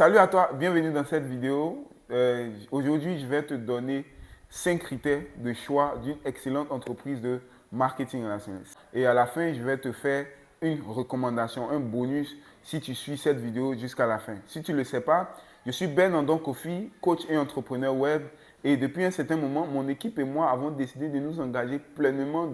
Salut à toi, bienvenue dans cette vidéo. Aujourd'hui, je vais te donner 5 critères de choix d'une excellente entreprise de marketing relationnel. Et à la fin, je vais te faire une recommandation, un bonus si tu suis cette vidéo jusqu'à la fin. Si tu ne le sais pas, je suis Ben Andon Kofi, coach et entrepreneur web. Et depuis un certain moment, mon équipe et moi avons décidé de nous engager pleinement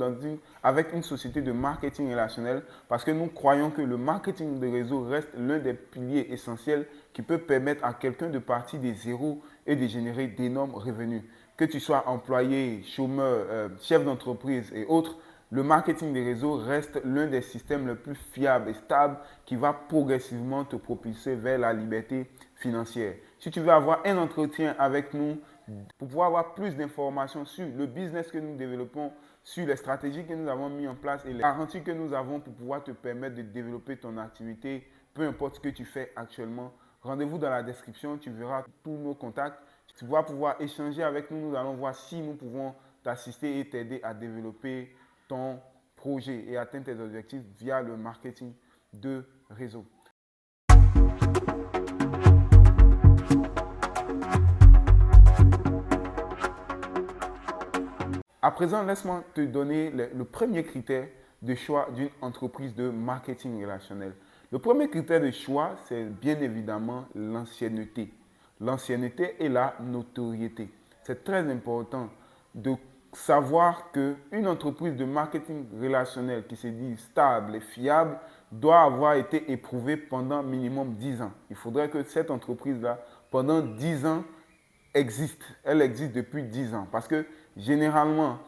avec une société de marketing relationnel parce que nous croyons que le marketing de réseau reste l'un des piliers essentiels qui peut permettre à quelqu'un de partir des zéros et de générer d'énormes revenus. Que tu sois employé, chômeur, chef d'entreprise et autres, le marketing des réseaux reste l'un des systèmes les plus fiables et stables qui va progressivement te propulser vers la liberté financière. Si tu veux avoir un entretien avec nous pour pouvoir avoir plus d'informations sur le business que nous développons, sur les stratégies que nous avons mises en place et les garanties que nous avons pour pouvoir te permettre de développer ton activité, peu importe ce que tu fais actuellement, rendez-vous dans la description, tu verras tous nos contacts. Tu vas pouvoir échanger avec nous, nous allons voir si nous pouvons t'assister et t'aider à développer ton projet et atteindre tes objectifs via le marketing de réseau. À présent, laisse-moi te donner le premier critère de choix d'une entreprise de marketing relationnel. Le premier critère de choix, c'est bien évidemment l'ancienneté. L'ancienneté et la notoriété. C'est très important de savoir qu'une entreprise de marketing relationnel qui se dit stable et fiable doit avoir été éprouvée pendant minimum 10 ans. Il faudrait que cette entreprise-là, pendant 10 ans, existe. Elle existe depuis 10 ans. Parce que généralement,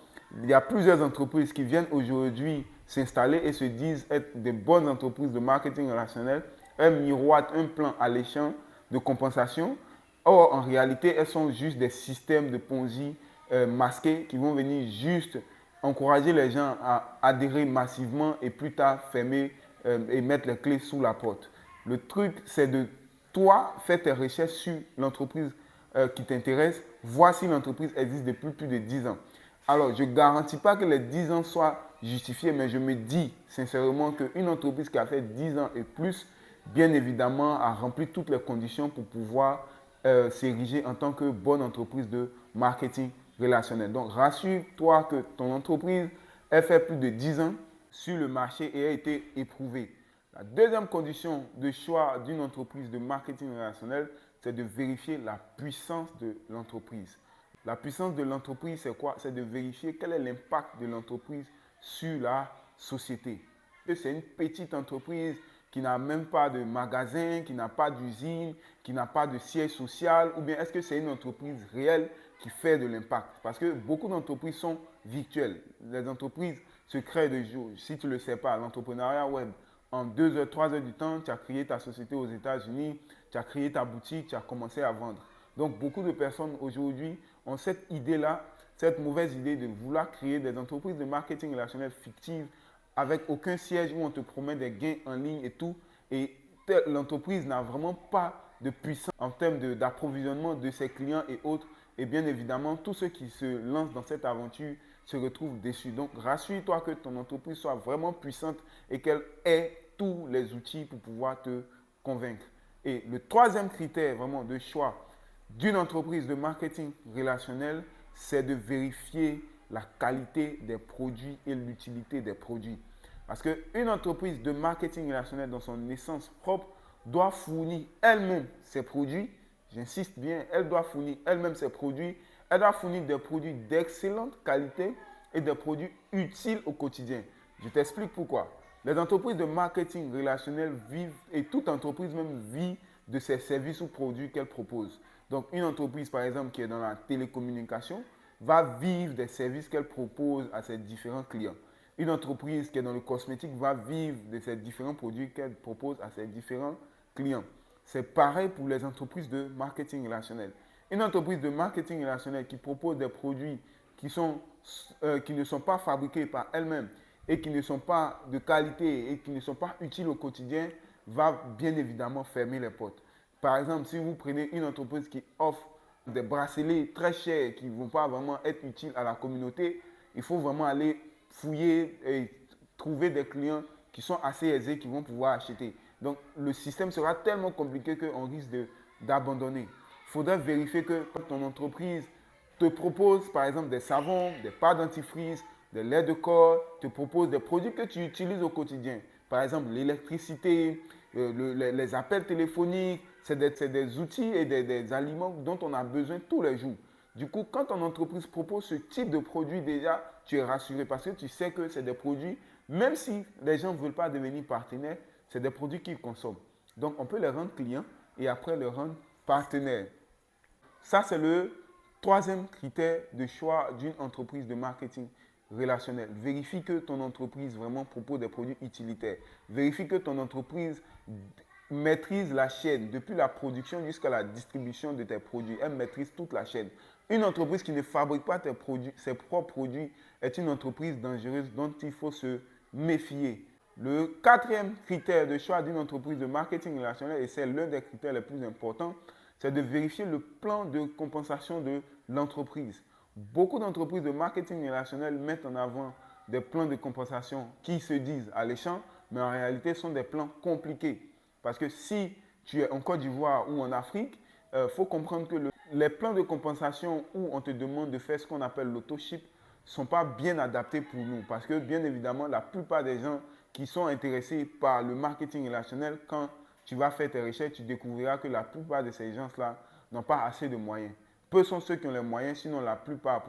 il y a plusieurs entreprises qui viennent aujourd'hui s'installer et se disent être des bonnes entreprises de marketing relationnel. Elles miroitent un plan alléchant de compensation. Or, en réalité, elles sont juste des systèmes de Ponzi masqués qui vont venir juste encourager les gens à adhérer massivement et plus tard fermer et mettre les clés sous la porte. Le truc, c'est de toi faire tes recherches sur l'entreprise qui t'intéresse, voir si l'entreprise existe depuis plus de 10 ans. Alors, je ne garantis pas que les 10 ans soient justifiés, mais je me dis sincèrement qu'une entreprise qui a fait 10 ans et plus, bien évidemment, a rempli toutes les conditions pour pouvoir s'ériger en tant que bonne entreprise de marketing relationnel. Donc, rassure-toi que ton entreprise a fait plus de 10 ans sur le marché et a été éprouvée. La deuxième condition de choix d'une entreprise de marketing relationnel, c'est de vérifier la puissance de l'entreprise. La puissance de l'entreprise, c'est quoi? C'est de vérifier quel est l'impact de l'entreprise sur la société. C'est une petite entreprise qui n'a même pas de magasin, qui n'a pas d'usine, qui n'a pas de siège social, ou bien est-ce que c'est une entreprise réelle qui fait de l'impact? Parce que beaucoup d'entreprises sont virtuelles. Les entreprises se créent de jour. Si tu ne le sais pas, l'entrepreneuriat web, en 2 heures, 3 heures du temps, tu as créé ta société aux États-Unis, tu as créé ta boutique, tu as commencé à vendre. Donc, beaucoup de personnes aujourd'hui ont cette idée-là, cette mauvaise idée de vouloir créer des entreprises de marketing relationnel fictives avec aucun siège où on te promet des gains en ligne et tout. Et l'entreprise n'a vraiment pas de puissance en termes d'approvisionnement de ses clients et autres. Et bien évidemment, tous ceux qui se lancent dans cette aventure se retrouvent déçus. Donc, rassure-toi que ton entreprise soit vraiment puissante et qu'elle ait tous les outils pour pouvoir te convaincre. Et le troisième critère vraiment de choix d'une entreprise de marketing relationnel, c'est de vérifier la qualité des produits et l'utilité des produits. Parce qu'une entreprise de marketing relationnel dans son essence propre doit fournir elle-même ses produits. J'insiste bien, elle doit fournir elle-même ses produits. Elle doit fournir des produits d'excellente qualité et des produits utiles au quotidien. Je t'explique pourquoi. Les entreprises de marketing relationnel vivent, et toute entreprise même vit de ses services ou produits qu'elle propose. Donc, une entreprise, par exemple, qui est dans la télécommunication, va vivre des services qu'elle propose à ses différents clients. Une entreprise qui est dans le cosmétique va vivre de ces différents produits qu'elle propose à ses différents clients. C'est pareil pour les entreprises de marketing relationnel. Une entreprise de marketing relationnel qui propose des produits qui ne sont pas fabriqués par elle-même et qui ne sont pas de qualité et qui ne sont pas utiles au quotidien va bien évidemment fermer les portes. Par exemple, si vous prenez une entreprise qui offre des bracelets très chers qui ne vont pas vraiment être utiles à la communauté, il faut vraiment aller fouiller et trouver des clients qui sont assez aisés qui vont pouvoir acheter. Donc, le système sera tellement compliqué qu'on risque d'abandonner. Il faudrait vérifier que ton entreprise te propose par exemple des savons, des pâtes dentifrice, des laits de corps, te propose des produits que tu utilises au quotidien. Par exemple, l'électricité, les appels téléphoniques, c'est des outils et des aliments dont on a besoin tous les jours. Du coup, quand ton entreprise propose ce type de produit, déjà, tu es rassuré parce que tu sais que c'est des produits, même si les gens ne veulent pas devenir partenaires, c'est des produits qu'ils consomment. Donc, on peut les rendre clients et après les rendre partenaires. Ça, c'est le troisième critère de choix d'une entreprise de marketing relationnel. Vérifie que ton entreprise vraiment propose des produits utilitaires. Vérifie que ton entreprise maîtrise la chaîne, depuis la production jusqu'à la distribution de tes produits. Elle maîtrise toute la chaîne. Une entreprise qui ne fabrique pas ses propres produits est une entreprise dangereuse dont il faut se méfier. Le quatrième critère de choix d'une entreprise de marketing relationnel, et c'est l'un des critères les plus importants, c'est de vérifier le plan de compensation de l'entreprise. Beaucoup d'entreprises de marketing relationnel mettent en avant des plans de compensation qui se disent alléchants, mais en réalité sont des plans compliqués. Parce que si tu es en Côte d'Ivoire ou en Afrique, il faut comprendre que les plans de compensation où on te demande de faire ce qu'on appelle l'auto-ship ne sont pas bien adaptés pour nous. Parce que bien évidemment, la plupart des gens qui sont intéressés par le marketing relationnel, quand tu vas faire tes recherches, tu découvriras que la plupart de ces gens-là n'ont pas assez de moyens. Peu sont ceux qui ont les moyens, sinon la plupart,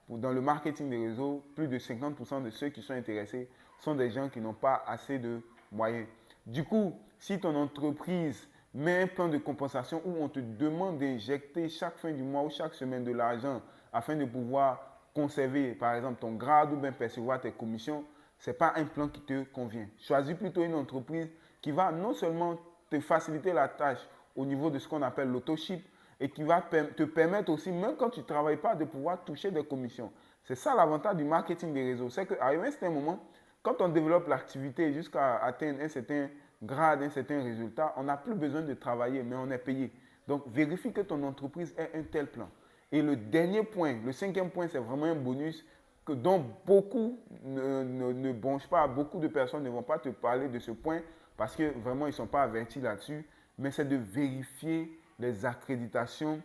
dans le marketing des réseaux, plus de 50% de ceux qui sont intéressés sont des gens qui n'ont pas assez de moyens. Du coup, si ton entreprise met un plan de compensation où on te demande d'injecter chaque fin du mois ou chaque semaine de l'argent afin de pouvoir conserver, par exemple, ton grade ou bien percevoir tes commissions, ce n'est pas un plan qui te convient. Choisis plutôt une entreprise qui va non seulement te faciliter la tâche au niveau de ce qu'on appelle l'auto-ship et qui va te permettre aussi, même quand tu ne travailles pas, de pouvoir toucher des commissions. C'est ça l'avantage du marketing des réseaux. C'est qu'à un certain moment, quand on développe l'activité jusqu'à atteindre un certain grade, un certain résultat, on n'a plus besoin de travailler, mais on est payé. Donc, vérifie que ton entreprise ait un tel plan. Et le dernier point, le cinquième point, c'est vraiment un bonus dont beaucoup ne bronchent pas. Beaucoup de personnes ne vont pas te parler de ce point parce que vraiment, ils ne sont pas avertis là-dessus. Mais c'est de vérifier les accréditations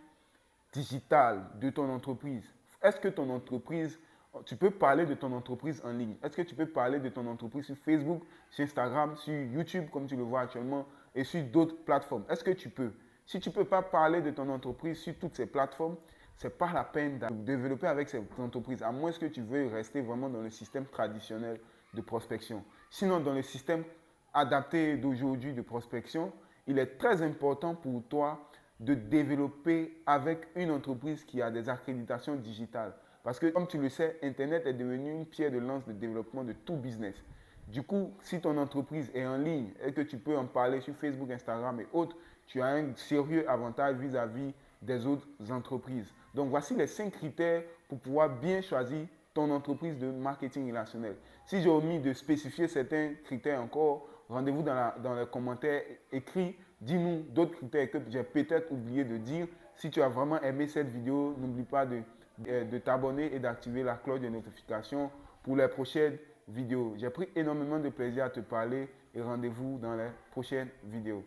digitales de ton entreprise. Est-ce que ton entreprise, tu peux parler de ton entreprise en ligne? Est-ce que tu peux parler de ton entreprise sur Facebook, sur Instagram, sur YouTube, comme tu le vois actuellement, et sur d'autres plateformes? Est-ce que tu peux? Si tu ne peux pas parler de ton entreprise sur toutes ces plateformes, ce n'est pas la peine de développer avec cette entreprise, à moins que tu veuilles rester vraiment dans le système traditionnel de prospection. Sinon, dans le système adapté d'aujourd'hui de prospection, il est très important pour toi de développer avec une entreprise qui a des accréditations digitales. Parce que, comme tu le sais, Internet est devenu une pierre de lance de développement de tout business. Du coup, si ton entreprise est en ligne et que tu peux en parler sur Facebook, Instagram et autres, tu as un sérieux avantage vis-à-vis des autres entreprises. Donc, voici les 5 critères pour pouvoir bien choisir ton entreprise de marketing relationnel. Si j'ai omis de spécifier certains critères encore, rendez-vous dans les commentaires écrits. Dis-nous d'autres critères que j'ai peut-être oublié de dire. Si tu as vraiment aimé cette vidéo, n'oublie pas de t'abonner et d'activer la cloche de notification pour les prochaines vidéos. J'ai pris énormément de plaisir à te parler et rendez-vous dans les prochaines vidéos.